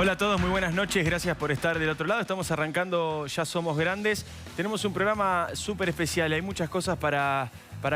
Hola a todos, muy buenas noches, gracias por estar del otro lado. Estamos arrancando Ya Somos Grandes. Tenemos un programa súper especial, hay muchas cosas para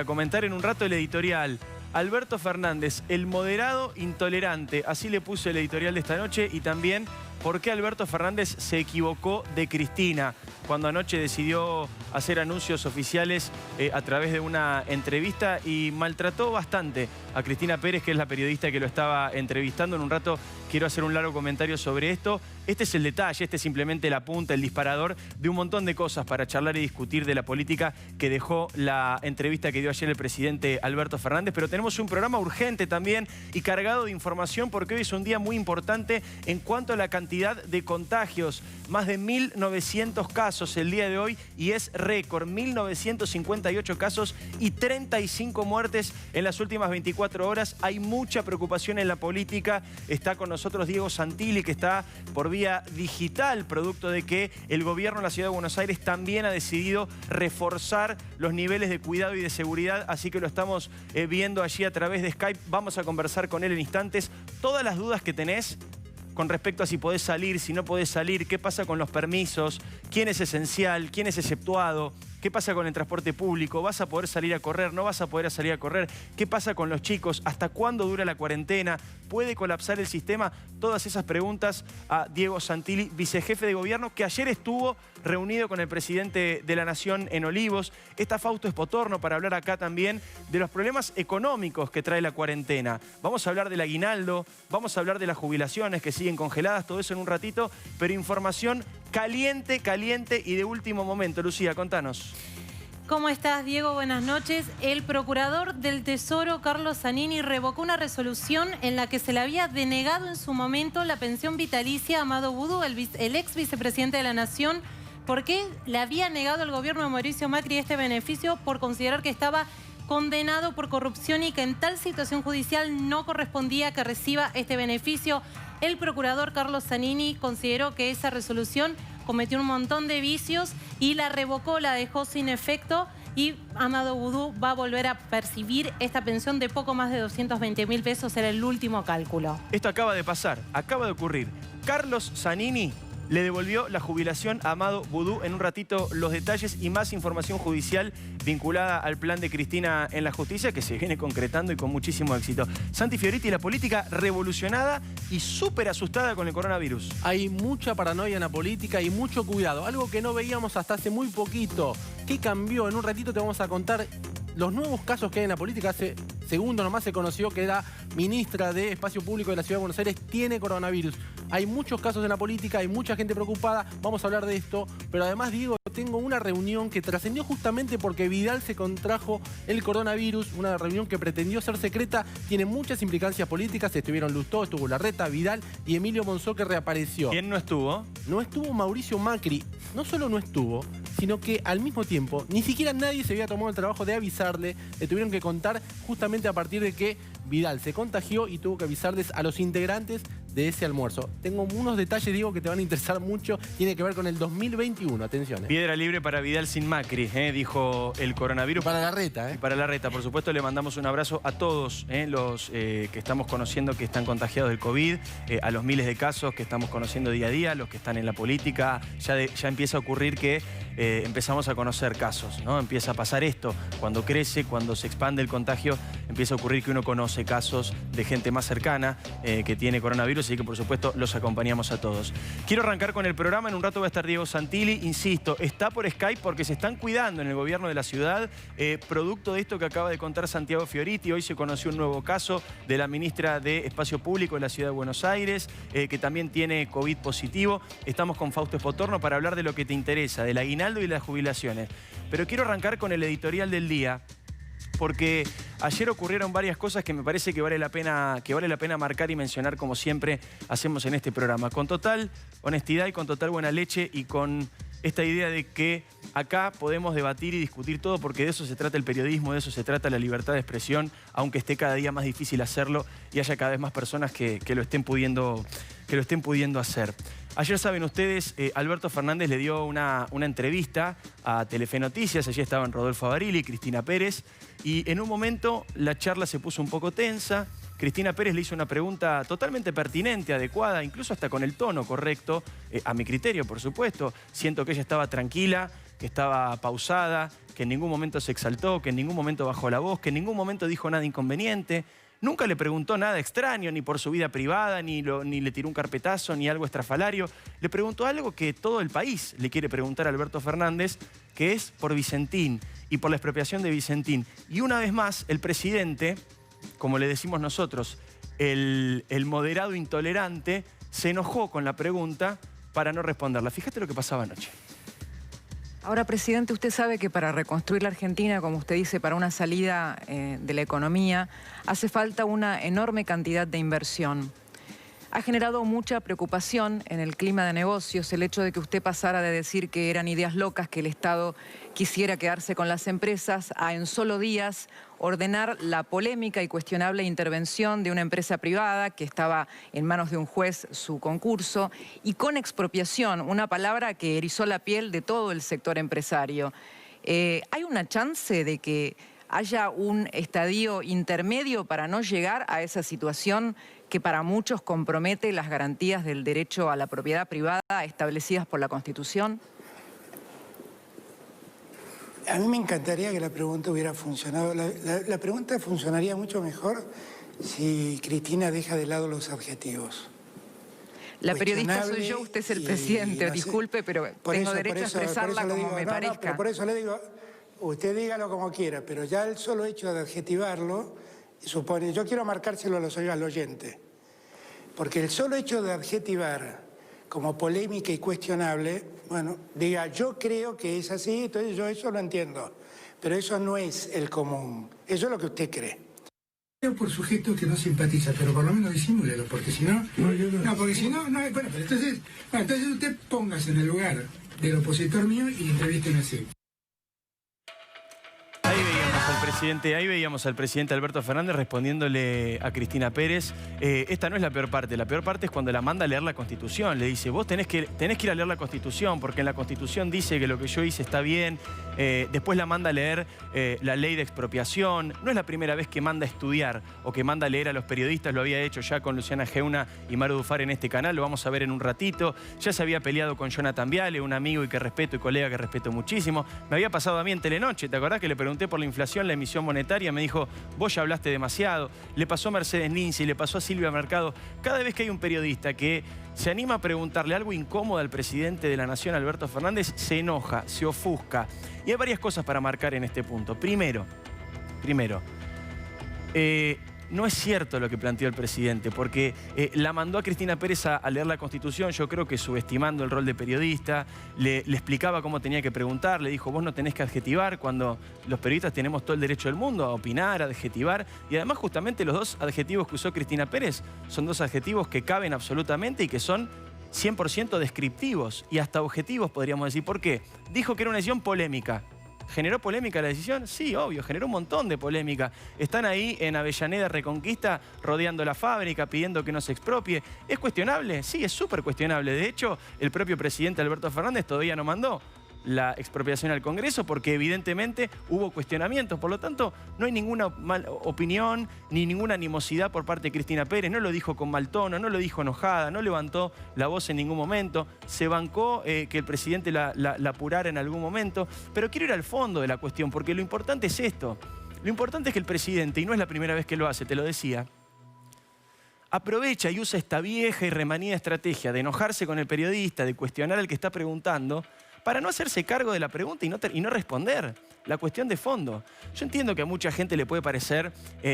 comentar en un rato. El editorial Alberto Fernández, el moderado intolerante, así le puse el editorial de esta noche, y también por qué Alberto Fernández se equivocó de Cristina cuando anoche decidió hacer anuncios oficiales a través de una entrevista y maltrató bastante a Cristina Pérez, que es la periodista que lo estaba entrevistando. En un rato quiero hacer un largo comentario sobre esto. Este es el detalle, este es simplemente la punta, el disparador de un montón de cosas para charlar y discutir de la política que dejó la entrevista que dio ayer el presidente Alberto Fernández. Pero tenemos un programa urgente también y cargado de información, porque hoy es un día muy importante en cuanto a la cantidad de contagios. Más de 1.900 casos el día de hoy y es récord. 1.958 casos y 35 muertes en las últimas 24 horas. Hay mucha preocupación en la política. Está con nosotros Diego Santilli, que está por vía digital, producto de que el gobierno de la Ciudad de Buenos Aires también ha decidido reforzar los niveles de cuidado y de seguridad. Así que lo estamos viendo allí a través de Skype. Vamos a conversar con él en instantes. Todas las dudas que tenés con respecto a si podés salir, si no podés salir, qué pasa con los permisos, quién es esencial, quién es exceptuado, qué pasa con el transporte público, vas a poder salir a correr, no vas a poder salir a correr, qué pasa con los chicos, hasta cuándo dura la cuarentena, puede colapsar el sistema. Todas esas preguntas a Diego Santilli, vicejefe de gobierno, que ayer estuvo reunido con el presidente de la Nación en Olivos. Está Fausto Espotorno para hablar acá también de los problemas económicos que trae la cuarentena. Vamos a hablar del aguinaldo, vamos a hablar de las jubilaciones que siguen congeladas, todo eso en un ratito, pero información caliente, caliente y de último momento. Lucía, contanos. ¿Cómo estás, Diego? Buenas noches. El procurador del Tesoro, Carlos Zanini, revocó una resolución en la que se le había denegado en su momento la pensión vitalicia a Amado Boudou, el ex vicepresidente de la Nación, porque le había negado al gobierno de Mauricio Macri este beneficio por considerar que estaba condenado por corrupción y que en tal situación judicial no correspondía que reciba este beneficio. El procurador Carlos Zanini consideró que esa resolución cometió un montón de vicios y la revocó, la dejó sin efecto, y Amado Boudou va a volver a percibir esta pensión de poco más de 220.000 pesos, era el último cálculo. Esto acaba de pasar, acaba de ocurrir. Carlos Zanini le devolvió la jubilación a Amado Boudou. En un ratito los detalles y más información judicial vinculada al plan de Cristina en la justicia, que se viene concretando y con muchísimo éxito. Santi Fioriti, la política revolucionada y súper asustada con el coronavirus. Hay mucha paranoia en la política y mucho cuidado, algo que no veíamos hasta hace muy poquito. ¿Qué cambió? En un ratito te vamos a contar los nuevos casos que hay en la política. Hace segundos nomás se conoció que la ministra de Espacio Público de la Ciudad de Buenos Aires tiene coronavirus. Hay muchos casos en la política, hay mucha gente preocupada, vamos a hablar de esto. Pero además, Diego, tengo una reunión que trascendió justamente porque Vidal se contrajo el coronavirus, una reunión que pretendió ser secreta, tiene muchas implicancias políticas. Estuvieron Lustó, estuvo Larreta, Vidal y Emilio Monzó, que reapareció. ¿Quién no estuvo? No estuvo Mauricio Macri. No solo no estuvo, sino que al mismo tiempo ni siquiera nadie se había tomado el trabajo de avisarle. Le tuvieron que contar justamente a partir de que Vidal se contagió y tuvo que avisarles a los integrantes de ese almuerzo. Tengo unos detalles, Diego, que te van a interesar mucho. Tiene que ver con el 2021, atención. Piedra libre para Vidal sin Macri, dijo el coronavirus. Para Larreta, Y para Larreta, por supuesto, le mandamos un abrazo a todos los que estamos conociendo que están contagiados del COVID, a los miles de casos que estamos conociendo día a día, los que están en la política. Ya empieza a ocurrir que empezamos a conocer casos, ¿no? Empieza a pasar esto. Cuando crece, cuando se expande el contagio, empieza a ocurrir que uno conoce casos de gente más cercana que tiene coronavirus, así que por supuesto los acompañamos a todos. Quiero arrancar con el programa. En un rato va a estar Diego Santilli. Insisto, está por Skype porque se están cuidando en el gobierno de la ciudad, producto de esto que acaba de contar Santiago Fioriti. Hoy se conoció un nuevo caso de la ministra de Espacio Público de la Ciudad de Buenos Aires, que también tiene COVID positivo. Estamos con Fausto Espotorno para hablar de lo que te interesa, del aguinaldo y las jubilaciones. Pero quiero arrancar con el editorial del día, porque ayer ocurrieron varias cosas que me parece que vale la pena marcar y mencionar, como siempre hacemos en este programa. Con total honestidad y con total buena leche, y con esta idea de que acá podemos debatir y discutir todo, porque de eso se trata el periodismo, de eso se trata la libertad de expresión, aunque esté cada día más difícil hacerlo y haya cada vez más personas que lo estén pudiendo hacer. Ayer, saben ustedes, Alberto Fernández le dio una entrevista a Telefe Noticias. Allí estaban Rodolfo Abarili y Cristina Pérez. Y en un momento la charla se puso un poco tensa. Cristina Pérez le hizo una pregunta totalmente pertinente, adecuada, incluso hasta con el tono correcto, a mi criterio, por supuesto. Siento que ella estaba tranquila, que estaba pausada, que en ningún momento se exaltó, que en ningún momento bajó la voz, que en ningún momento dijo nada inconveniente. Nunca le preguntó nada extraño, ni por su vida privada, ni le tiró un carpetazo, ni algo estrafalario. Le preguntó algo que todo el país le quiere preguntar a Alberto Fernández, que es por Vicentín y por la expropiación de Vicentín. Y una vez más, el presidente, como le decimos nosotros, el moderado intolerante, se enojó con la pregunta para no responderla. Fíjate lo que pasaba anoche. Ahora, presidente, usted sabe que para reconstruir la Argentina, como usted dice, para una salida de la economía, hace falta una enorme cantidad de inversión. Ha generado mucha preocupación en el clima de negocios el hecho de que usted pasara de decir que eran ideas locas, que el Estado quisiera quedarse con las empresas, a en solo días ordenar la polémica y cuestionable intervención de una empresa privada que estaba en manos de un juez su concurso, y con expropiación, una palabra que erizó la piel de todo el sector empresario. ¿Hay una chance de que haya un estadio intermedio para no llegar a esa situación que para muchos compromete las garantías del derecho a la propiedad privada establecidas por la Constitución? A mí me encantaría que la pregunta hubiera funcionado. La pregunta funcionaría mucho mejor si Cristina deja de lado los adjetivos. La periodista soy yo, usted es el presidente, disculpe, pero tengo derecho a expresarla como me parezca. Pero por eso le digo, usted dígalo como quiera, pero ya el solo hecho de adjetivarlo supone, yo quiero marcárselo al oyente, porque el solo hecho de adjetivar como polémica y cuestionable, bueno, diga, yo creo que es así, entonces yo eso lo entiendo, pero eso no es el común, eso es lo que usted cree. Por sujetos que no simpatiza, pero por lo menos disimúlelo, porque si no... No, porque si no... bueno, pero entonces usted póngase en el lugar del opositor mío y entrevísteme así. Ahí veíamos al presidente Alberto Fernández respondiéndole a Cristina Pérez. Esta no es la peor parte es cuando la manda a leer la Constitución. Le dice, vos tenés que ir a leer la Constitución, porque en la Constitución dice que lo que yo hice está bien. Después la manda a leer la ley de expropiación. No es la primera vez que manda a estudiar o que manda a leer a los periodistas. Lo había hecho ya con Luciana Geuna y Maru Dufar en este canal. Lo vamos a ver en un ratito. Ya se había peleado con Jonathan Viale, un amigo y que respeto y colega que respeto muchísimo. Me había pasado a mí en Telenoche. ¿Te acordás que le pregunté por la inflación, la emisión monetaria? Me dijo, vos ya hablaste demasiado. Le pasó a Mercedes Ninzi, le pasó a Silvia Mercado. Cada vez que hay un periodista que se anima a preguntarle algo incómodo al presidente de la Nación, Alberto Fernández, se enoja, se ofusca. Y hay varias cosas para marcar en este punto. Primero, no es cierto lo que planteó el presidente, porque la mandó a Cristina Pérez a leer la Constitución, yo creo que subestimando el rol de periodista, le explicaba cómo tenía que preguntar, le dijo, vos no tenés que adjetivar, cuando los periodistas tenemos todo el derecho del mundo a opinar, a adjetivar, y además justamente los dos adjetivos que usó Cristina Pérez son dos adjetivos que caben absolutamente y que son 100% descriptivos y hasta objetivos, podríamos decir. ¿Por qué? Dijo que era una decisión polémica. ¿Generó polémica la decisión? Sí, obvio, generó un montón de polémica. Están ahí en Avellaneda Reconquista rodeando la fábrica, pidiendo que no se expropie. ¿Es cuestionable? Sí, es súper cuestionable. De hecho, el propio presidente Alberto Fernández todavía no mandó la expropiación al Congreso porque evidentemente hubo cuestionamientos. Por lo tanto, no hay ninguna mala opinión ni ninguna animosidad por parte de Cristina Pérez. No lo dijo con mal tono, no lo dijo enojada, no levantó la voz en ningún momento. Se bancó que el presidente la apurara en algún momento. Pero quiero ir al fondo de la cuestión porque lo importante es esto. Lo importante es que el presidente, y no es la primera vez que lo hace, te lo decía, aprovecha y usa esta vieja y remanida estrategia de enojarse con el periodista, de cuestionar al que está preguntando, para no hacerse cargo de la pregunta y no responder la cuestión de fondo. Yo entiendo que a mucha gente le puede parecer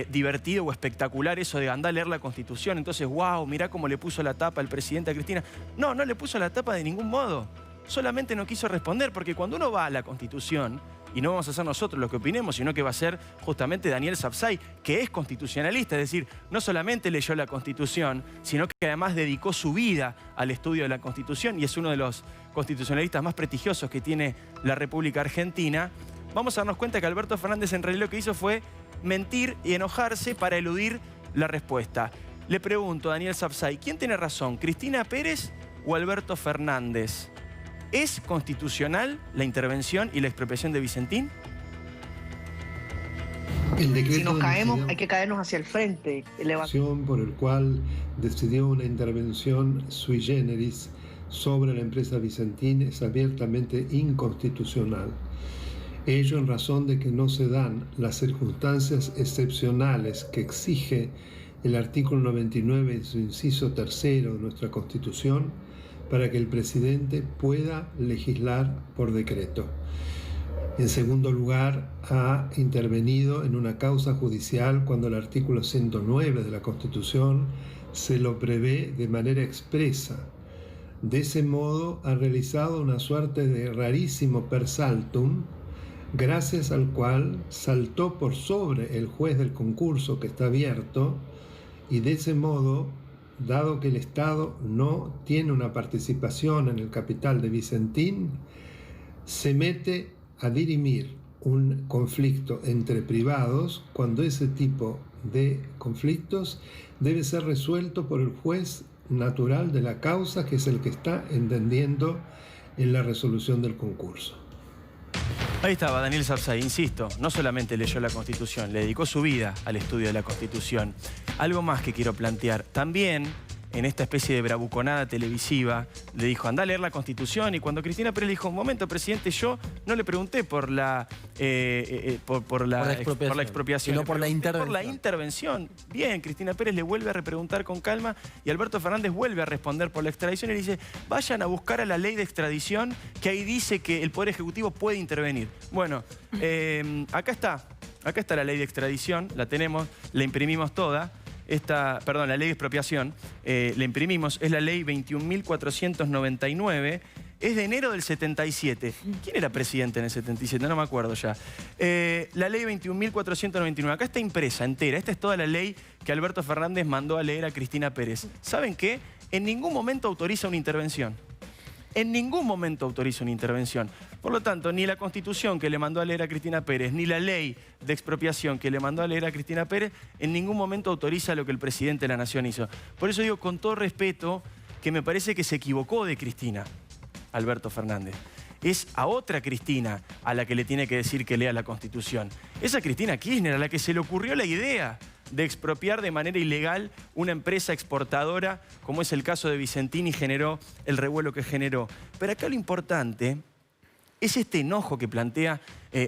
divertido o espectacular eso de andar a leer la Constitución. Entonces, wow, mirá cómo le puso la tapa el presidente a Cristina. No, no le puso la tapa de ningún modo. Solamente no quiso responder, porque cuando uno va a la Constitución, y no vamos a ser nosotros los que opinemos, sino que va a ser justamente Daniel Sapsay, que es constitucionalista, es decir, no solamente leyó la Constitución, sino que además dedicó su vida al estudio de la Constitución y es uno de los constitucionalistas más prestigiosos que tiene la República Argentina. Vamos a darnos cuenta que Alberto Fernández en realidad lo que hizo fue mentir y enojarse para eludir la respuesta. Le pregunto a Daniel Sapsay, ¿quién tiene razón, Cristina Pérez o Alberto Fernández? ¿Es constitucional la intervención y la expropiación de Vicentín? Si nos caemos, hay que caernos hacia el frente. Por el cual decidió una intervención sui generis sobre la empresa Vicentín es abiertamente inconstitucional. Ello en razón de que no se dan las circunstancias excepcionales que exige el artículo 99 en su inciso tercero de nuestra Constitución para que el presidente pueda legislar por decreto. En segundo lugar, ha intervenido en una causa judicial cuando el artículo 109 de la Constitución se lo prevé de manera expresa. De ese modo, ha realizado una suerte de rarísimo per saltum, gracias al cual saltó por sobre el juez del concurso que está abierto y de ese modo, dado que el Estado no tiene una participación en el capital de Vicentín, se mete a dirimir un conflicto entre privados cuando ese tipo de conflictos debe ser resuelto por el juez natural de la causa, que es el que está entendiendo en la resolución del concurso. Ahí estaba Daniel Sapsay, insisto, no solamente leyó la Constitución, le dedicó su vida al estudio de la Constitución. Algo más que quiero plantear, también en esta especie de bravuconada televisiva, le dijo, andá a leer la Constitución, y cuando Cristina Pérez le dijo, un momento, presidente, yo no le pregunté por la expropiación, sino por la intervención. Por la intervención. Bien, Cristina Pérez le vuelve a repreguntar con calma y Alberto Fernández vuelve a responder por la extradición y le dice, vayan a buscar a la ley de extradición, que ahí dice que el Poder Ejecutivo puede intervenir. Bueno, acá está la ley de extradición, la tenemos, la imprimimos toda. La ley de expropiación, la imprimimos, es la ley 21.499, es de enero del 77. ¿Quién era presidente en el 77? No me acuerdo ya. La ley 21.499, acá está impresa entera. Esta es toda la ley que Alberto Fernández mandó a leer a Cristina Pérez. ¿Saben qué? En ningún momento autoriza una intervención. En ningún momento autoriza una intervención. Por lo tanto, ni la Constitución que le mandó a leer a Cristina Pérez, ni la ley de expropiación que le mandó a leer a Cristina Pérez, en ningún momento autoriza lo que el presidente de la Nación hizo. Por eso digo, con todo respeto, que me parece que se equivocó de Cristina, Alberto Fernández. Es a otra Cristina a la que le tiene que decir que lea la Constitución. Esa Cristina Kirchner, a la que se le ocurrió la idea de expropiar de manera ilegal una empresa exportadora, como es el caso de Vicentín, y generó el revuelo que generó. Pero acá lo importante es este enojo que plantea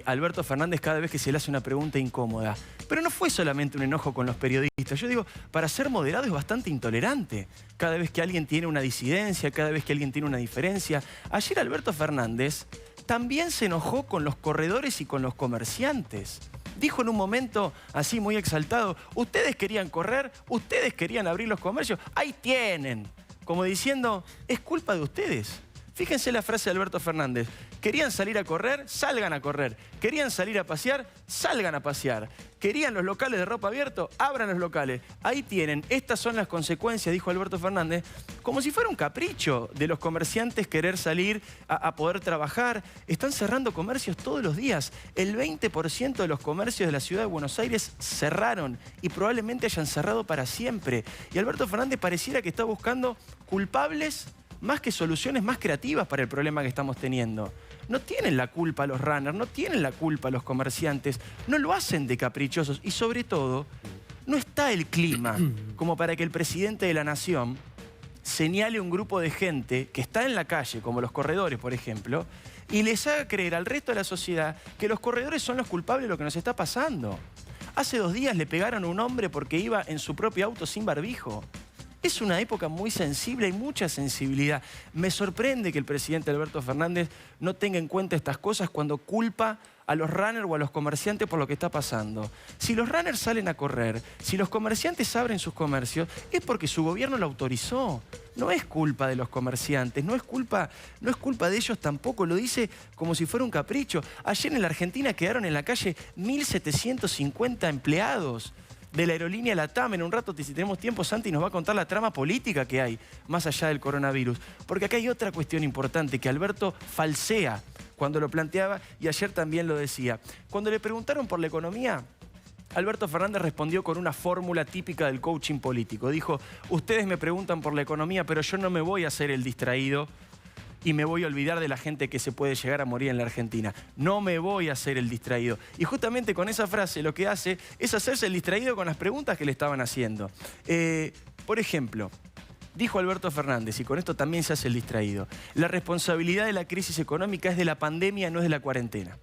Alberto Fernández cada vez que se le hace una pregunta incómoda. Pero no fue solamente un enojo con los periodistas. Yo digo, para ser moderado es bastante intolerante. Cada vez que alguien tiene una disidencia, cada vez que alguien tiene una diferencia. Ayer Alberto Fernández también se enojó con los corredores y con los comerciantes. Dijo en un momento así muy exaltado, ustedes querían correr, ustedes querían abrir los comercios, ahí tienen. Como diciendo, es culpa de ustedes. Fíjense la frase de Alberto Fernández. Querían salir a correr, salgan a correr. Querían salir a pasear, salgan a pasear. Querían los locales de ropa abierto, abran los locales. Ahí tienen, estas son las consecuencias, dijo Alberto Fernández, como si fuera un capricho de los comerciantes querer salir a poder trabajar. Están cerrando comercios todos los días. El 20% de los comercios de la ciudad de Buenos Aires cerraron y probablemente hayan cerrado para siempre. Y Alberto Fernández pareciera que está buscando culpables más que soluciones más creativas para el problema que estamos teniendo. No tienen la culpa los runners, no tienen la culpa los comerciantes, no lo hacen de caprichosos y sobre todo, no está el clima como para que el presidente de la Nación señale un grupo de gente que está en la calle, como los corredores, por ejemplo, y les haga creer al resto de la sociedad que los corredores son los culpables de lo que nos está pasando. Hace 2 días le pegaron a un hombre porque iba en su propio auto sin barbijo. Es una época muy sensible, hay mucha sensibilidad. Me sorprende que el presidente Alberto Fernández no tenga en cuenta estas cosas cuando culpa a los runners o a los comerciantes por lo que está pasando. Si los runners salen a correr, si los comerciantes abren sus comercios, es porque su gobierno lo autorizó. No es culpa de los comerciantes, no es culpa de ellos tampoco, lo dice como si fuera un capricho. Ayer en la Argentina quedaron en la calle 1.750 empleados de la aerolínea LATAM. En un rato, si tenemos tiempo, Santi nos va a contar la trama política que hay más allá del coronavirus. Porque acá hay otra cuestión importante que Alberto falsea cuando lo planteaba y ayer también lo decía. Cuando le preguntaron por la economía, Alberto Fernández respondió con una fórmula típica del coaching político. Dijo, ustedes me preguntan por la economía, pero yo no me voy a hacer el distraído y me voy a olvidar de la gente que se puede llegar a morir en la Argentina. No me voy a hacer el distraído. Y justamente con esa frase lo que hace es hacerse el distraído con las preguntas que le estaban haciendo. Por ejemplo, dijo Alberto Fernández, y con esto también se hace el distraído, la responsabilidad de la crisis económica es de la pandemia, no es de la cuarentena.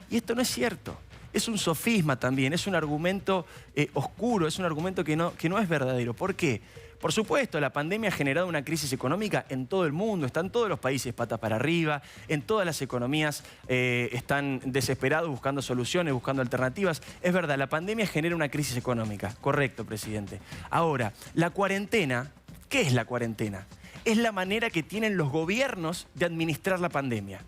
Y esto no es cierto. Es un sofisma también, es un argumento oscuro, es un argumento que no es verdadero. ¿Por qué? Por supuesto, la pandemia ha generado una crisis económica en todo el mundo, están todos los países patas para arriba, en todas las economías están desesperados buscando soluciones, buscando alternativas. Es verdad, la pandemia genera una crisis económica, correcto, presidente. Ahora, la cuarentena, ¿qué es la cuarentena? Es la manera que tienen los gobiernos de administrar la pandemia.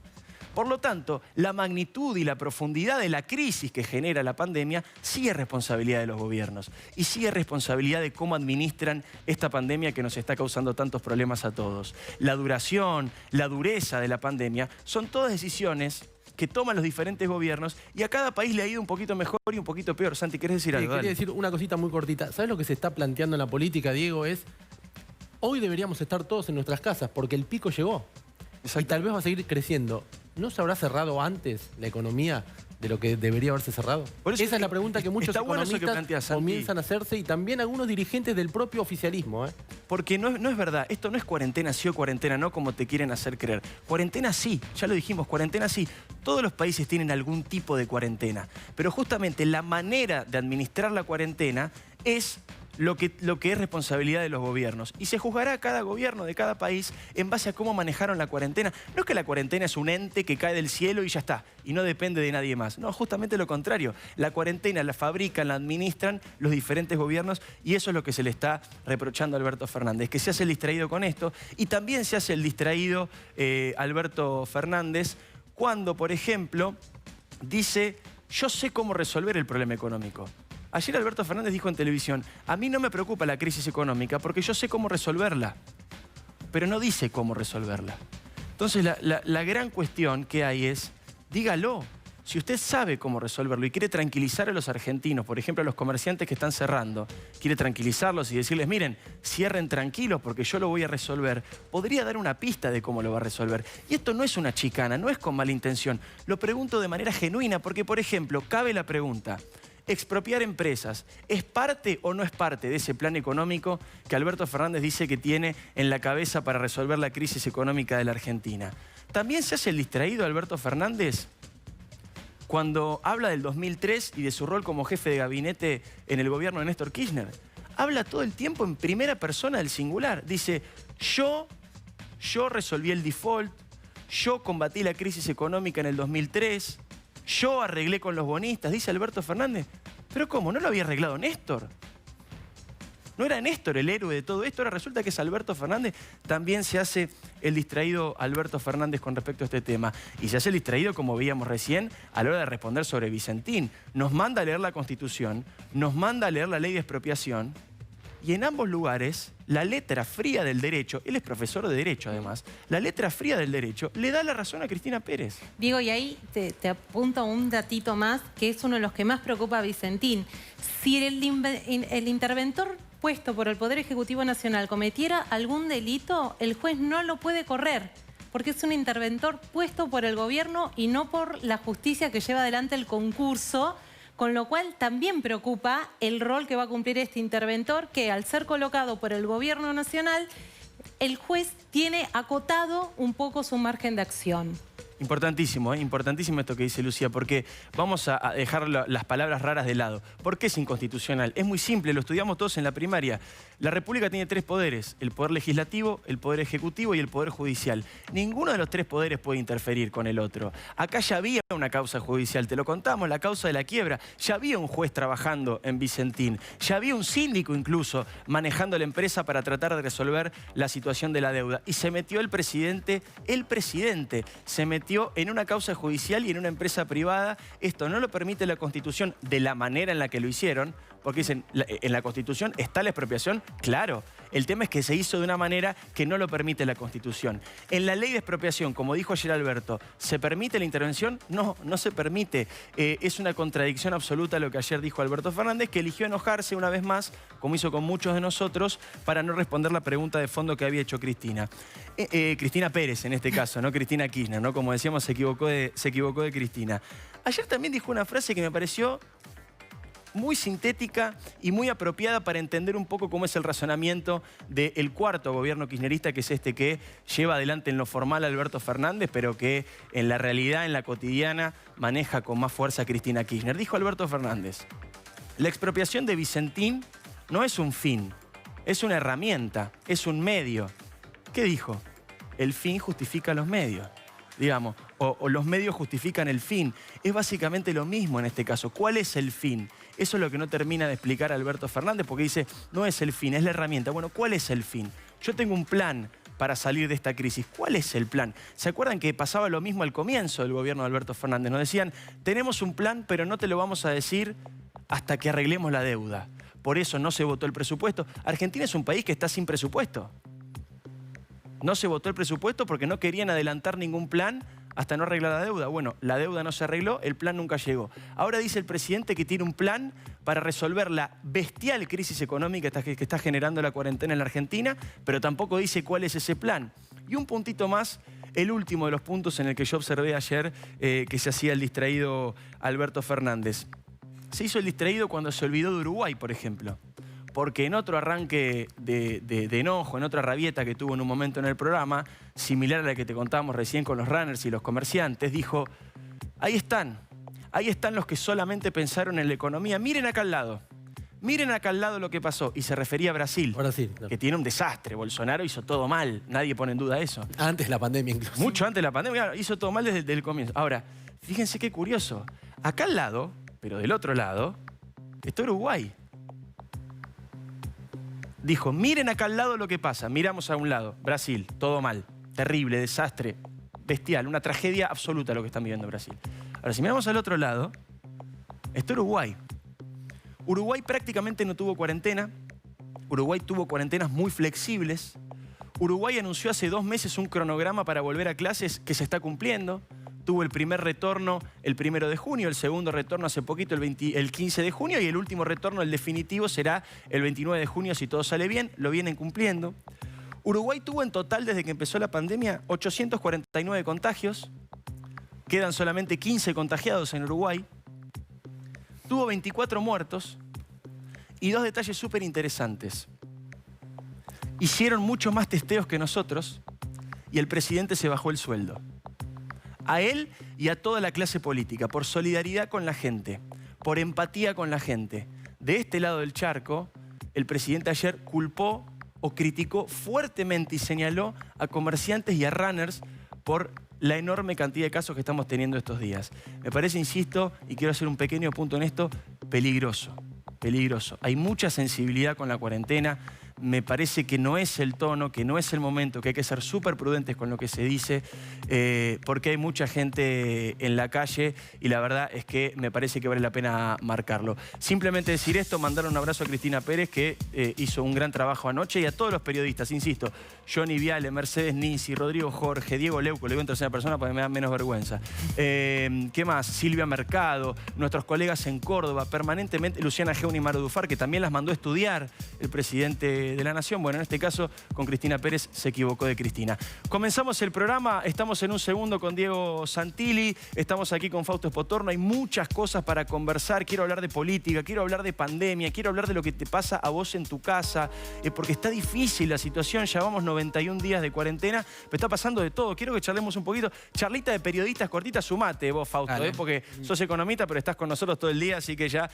Por lo tanto, la magnitud y la profundidad de la crisis que genera la pandemia sí es responsabilidad de los gobiernos y sí es responsabilidad de cómo administran esta pandemia que nos está causando tantos problemas a todos. La duración, la dureza de la pandemia son todas decisiones que toman los diferentes gobiernos y a cada país le ha ido un poquito mejor y un poquito peor. Santi, ¿querés decir algo? Quería decir una cosita muy cortita. ¿Sabes lo que se está planteando en la política, Diego? Hoy deberíamos estar todos en nuestras casas porque el pico llegó. Y tal vez va a seguir creciendo. ¿No se habrá cerrado antes la economía de lo que debería haberse cerrado? Esa es la pregunta que muchos economistas comienzan a hacerse y también algunos dirigentes del propio oficialismo. Porque no es verdad. Esto no es cuarentena sí o cuarentena no, como te quieren hacer creer. Cuarentena sí, ya lo dijimos, cuarentena sí. Todos los países tienen algún tipo de cuarentena. Pero justamente la manera de administrar la cuarentena es lo que es responsabilidad de los gobiernos. Y se juzgará a cada gobierno de cada país en base a cómo manejaron la cuarentena. No es que la cuarentena es un ente que cae del cielo y ya está, y no depende de nadie más. No, justamente lo contrario. La cuarentena la fabrican, la administran los diferentes gobiernos y eso es lo que se le está reprochando a Alberto Fernández, que se hace el distraído con esto y también se hace el distraído Alberto Fernández cuando, por ejemplo, dice: yo sé cómo resolver el problema económico. Ayer Alberto Fernández dijo en televisión: a mí no me preocupa la crisis económica porque yo sé cómo resolverla. Pero no dice cómo resolverla. Entonces la gran cuestión que hay es, dígalo. Si usted sabe cómo resolverlo y quiere tranquilizar a los argentinos, por ejemplo a los comerciantes que están cerrando, quiere tranquilizarlos y decirles: miren, cierren tranquilos porque yo lo voy a resolver, podría dar una pista de cómo lo va a resolver. Y esto no es una chicana, no es con mala intención. Lo pregunto de manera genuina porque, por ejemplo, cabe la pregunta: expropiar empresas, ¿es parte o no es parte de ese plan económico que Alberto Fernández dice que tiene en la cabeza para resolver la crisis económica de la Argentina? También se hace el distraído Alberto Fernández cuando habla del 2003 y de su rol como jefe de gabinete en el gobierno de Néstor Kirchner. Habla todo el tiempo en primera persona del singular. Dice: yo resolví el default, yo combatí la crisis económica en el 2003, yo arreglé con los bonistas, dice Alberto Fernández. ¿Pero cómo? ¿No lo había arreglado Néstor? ¿No era Néstor el héroe de todo esto? Ahora resulta que es Alberto Fernández. También se hace el distraído Alberto Fernández con respecto a este tema. Y se hace el distraído, como veíamos recién, a la hora de responder sobre Vicentín. Nos manda a leer la Constitución, nos manda a leer la Ley de Expropiación, y en ambos lugares, la letra fría del derecho, él es profesor de Derecho además, la letra fría del derecho le da la razón a Cristina Pérez. Diego, y ahí te apunto un datito más, que es uno de los que más preocupa a Vicentín. Si el interventor puesto por el Poder Ejecutivo Nacional cometiera algún delito, el juez no lo puede correr, porque es un interventor puesto por el gobierno y no por la justicia que lleva adelante el concurso, con lo cual también preocupa el rol que va a cumplir este interventor, que al ser colocado por el gobierno nacional, el juez tiene acotado un poco su margen de acción. Importantísimo, importantísimo esto que dice Lucía, porque vamos a dejar las palabras raras de lado. ¿Por qué es inconstitucional? Es muy simple, lo estudiamos todos en la primaria. La República tiene tres poderes: el poder legislativo, el poder ejecutivo y el poder judicial. Ninguno de los tres poderes puede interferir con el otro. Acá ya había una causa judicial, te lo contamos, la causa de la quiebra. Ya había un juez trabajando en Vicentín, ya había un síndico incluso manejando la empresa para tratar de resolver la situación de la deuda. Y se metió el presidente se metió en una causa judicial y en una empresa privada. Esto no lo permite la Constitución de la manera en la que lo hicieron, porque dicen, en la Constitución está la expropiación, claro. El tema es que se hizo de una manera que no lo permite la Constitución. En la ley de expropiación, como dijo ayer Alberto, ¿se permite la intervención? No, no se permite. Es una contradicción absoluta lo que ayer dijo Alberto Fernández, que eligió enojarse una vez más, como hizo con muchos de nosotros, para no responder la pregunta de fondo que había hecho Cristina. Cristina Pérez, en este caso, no Cristina Kirchner, ¿no? Como decíamos, se equivocó de Cristina. Ayer también dijo una frase que me pareció muy sintética y muy apropiada para entender un poco cómo es el razonamiento del cuarto gobierno kirchnerista, que es este que lleva adelante en lo formal a Alberto Fernández, pero que en la realidad, en la cotidiana, maneja con más fuerza a Cristina Kirchner. Dijo Alberto Fernández, la expropiación de Vicentín no es un fin, es una herramienta, es un medio. ¿Qué dijo? El fin justifica los medios, digamos, o los medios justifican el fin. Es básicamente lo mismo en este caso. ¿Cuál es el fin? Eso es lo que no termina de explicar Alberto Fernández, porque dice, no es el fin, es la herramienta. Bueno, ¿cuál es el fin? Yo tengo un plan para salir de esta crisis. ¿Cuál es el plan? ¿Se acuerdan que pasaba lo mismo al comienzo del gobierno de Alberto Fernández? Nos decían, tenemos un plan, pero no te lo vamos a decir hasta que arreglemos la deuda. Por eso no se votó el presupuesto. Argentina es un país que está sin presupuesto. No se votó el presupuesto porque no querían adelantar ningún plan hasta no arreglar la deuda. Bueno, la deuda no se arregló, el plan nunca llegó. Ahora dice el presidente que tiene un plan para resolver la bestial crisis económica que está generando la cuarentena en la Argentina, pero tampoco dice cuál es ese plan. Y un puntito más, el último de los puntos en el que yo observé ayer que se hacía el distraído Alberto Fernández. Se hizo el distraído cuando se olvidó de Uruguay, por ejemplo. Porque en otro arranque de enojo, en otra rabieta que tuvo en un momento en el programa, similar a la que te contábamos recién con los runners y los comerciantes, dijo, ahí están los que solamente pensaron en la economía, miren acá al lado lo que pasó. Y se refería a Brasil, claro, que tiene un desastre. Bolsonaro hizo todo mal, nadie pone en duda eso. Antes de la pandemia incluso. Mucho antes de la pandemia, hizo todo mal desde el comienzo. Ahora, fíjense qué curioso, acá al lado, pero del otro lado, está Uruguay. Dijo, miren acá al lado lo que pasa. Miramos a un lado, Brasil, todo mal, terrible, desastre, bestial, una tragedia absoluta lo que están viviendo en Brasil. Ahora, si miramos al otro lado, está Uruguay. Uruguay prácticamente no tuvo cuarentena. Uruguay tuvo cuarentenas muy flexibles. Uruguay anunció hace 2 meses un cronograma para volver a clases que se está cumpliendo. Tuvo el primer retorno el 1 de junio, el segundo retorno hace poquito, el 15 de junio, y el último retorno, el definitivo, será el 29 de junio, si todo sale bien, lo vienen cumpliendo. Uruguay tuvo en total, desde que empezó la pandemia, 849 contagios. Quedan solamente 15 contagiados en Uruguay. Tuvo 24 muertos. Y 2 detalles súper interesantes. Hicieron muchos más testeos que nosotros y el presidente se bajó el sueldo. A él y a toda la clase política, por solidaridad con la gente, por empatía con la gente. De este lado del charco, el presidente ayer culpó o criticó fuertemente y señaló a comerciantes y a runners por la enorme cantidad de casos que estamos teniendo estos días. Me parece, insisto, y quiero hacer un pequeño punto en esto, peligroso, peligroso. Hay mucha sensibilidad con la cuarentena. Me parece que no es el tono, que no es el momento, que hay que ser súper prudentes con lo que se dice, porque hay mucha gente en la calle y la verdad es que me parece que vale la pena marcarlo. Simplemente decir esto, mandar un abrazo a Cristina Pérez, que hizo un gran trabajo anoche, y a todos los periodistas, insisto, Johnny Viale, Mercedes Nisi, Rodrigo Jorge, Diego Leuco, le digo en tercera persona porque me da menos vergüenza. ¿Qué más? Silvia Mercado, nuestros colegas en Córdoba, permanentemente, Luciana Geuni y Maro Dufar, que también las mandó a estudiar el presidente de la Nación. Bueno, en este caso, con Cristina Pérez, se equivocó de Cristina. Comenzamos el programa, estamos en un segundo con Diego Santilli, estamos aquí con Fausto Espotorno, hay muchas cosas para conversar, quiero hablar de política, quiero hablar de pandemia, quiero hablar de lo que te pasa a vos en tu casa, porque está difícil la situación, llevamos 91 días de cuarentena, pero está pasando de todo. Quiero que charlemos un poquito, charlita de periodistas cortita, sumate vos, Fausto, porque sos economista, pero estás con nosotros todo el día, así que ya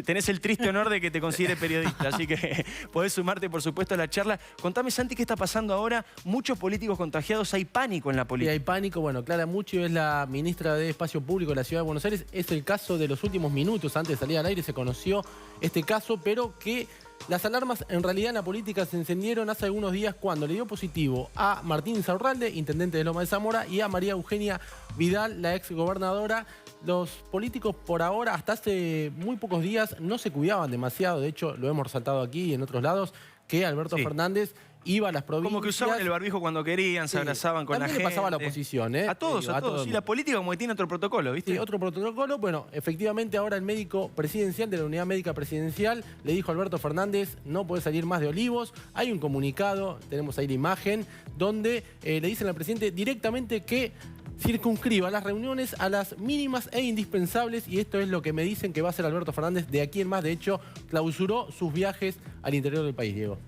tenés el triste honor de que te considere periodista, así que podés sumarte, por supuesto, a la charla. Contame, Santi, ¿qué está pasando ahora? Muchos políticos contagiados, hay pánico en la política. Y hay pánico, bueno, Clara Mucci es la ministra de Espacio Público de la Ciudad de Buenos Aires. Es el caso de los últimos minutos, antes de salir al aire se conoció este caso, pero que las alarmas en realidad en la política se encendieron hace algunos días cuando le dio positivo a Martín Insaurralde, intendente de Loma de Zamora, y a María Eugenia Vidal, la ex gobernadora los políticos por ahora, hasta hace muy pocos días, no se cuidaban demasiado. De hecho, lo hemos resaltado aquí y en otros lados, que Alberto Fernández iba a las provincias. Como que usaban el barbijo cuando querían, se abrazaban con la gente. También le pasaba a la oposición, ¿eh? A todos. Y la política como que tiene otro protocolo, ¿viste? Sí, otro protocolo. Bueno, efectivamente ahora el médico presidencial de la Unidad Médica Presidencial le dijo a Alberto Fernández, no puede salir más de Olivos. Hay un comunicado, tenemos ahí la imagen, donde le dicen al presidente directamente que circunscriba las reuniones a las mínimas e indispensables, y esto es lo que me dicen que va a hacer Alberto Fernández de aquí en más. De hecho, clausuró sus viajes al interior del país, Diego.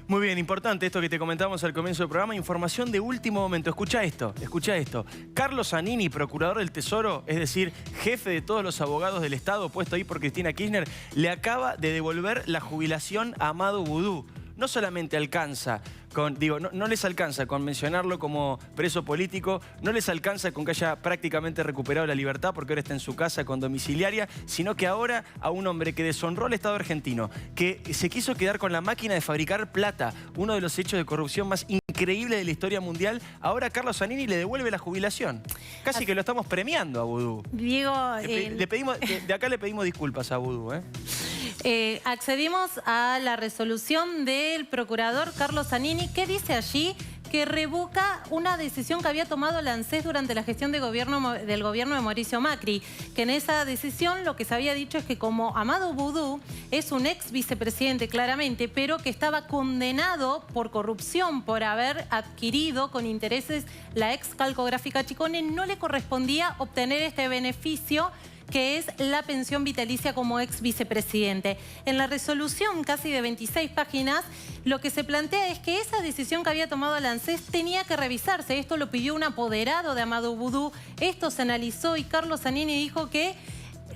Muy bien, importante esto que te comentamos al comienzo del programa, información de último momento. Escucha esto. Carlos Zanini, procurador del Tesoro, es decir, jefe de todos los abogados del Estado, puesto ahí por Cristina Kirchner, le acaba de devolver la jubilación a Amado Boudou. No solamente alcanza no les alcanza con mencionarlo como preso político, no les alcanza con que haya prácticamente recuperado la libertad porque ahora está en su casa con domiciliaria, sino que ahora a un hombre que deshonró al Estado argentino, que se quiso quedar con la máquina de fabricar plata, uno de los hechos de corrupción más increíbles de la historia mundial, ahora Carlos Zanini le devuelve la jubilación. Casi que lo estamos premiando a Boudou. Diego, de acá le pedimos disculpas a Boudou, ¿eh? Accedimos a la resolución del procurador Carlos Zanini, que dice allí que revoca una decisión que había tomado el ANSES durante la gestión del gobierno de Mauricio Macri, que en esa decisión lo que se había dicho es que como Amado Boudou es un ex vicepresidente claramente, pero que estaba condenado por corrupción, por haber adquirido con intereses la ex calcográfica Chicone, no le correspondía obtener este beneficio que es la pensión vitalicia como ex vicepresidente. En la resolución, casi de 26 páginas, lo que se plantea es que esa decisión que había tomado el ANSES tenía que revisarse. Esto lo pidió un apoderado de Amado Boudou, esto se analizó y Carlos Zanini dijo que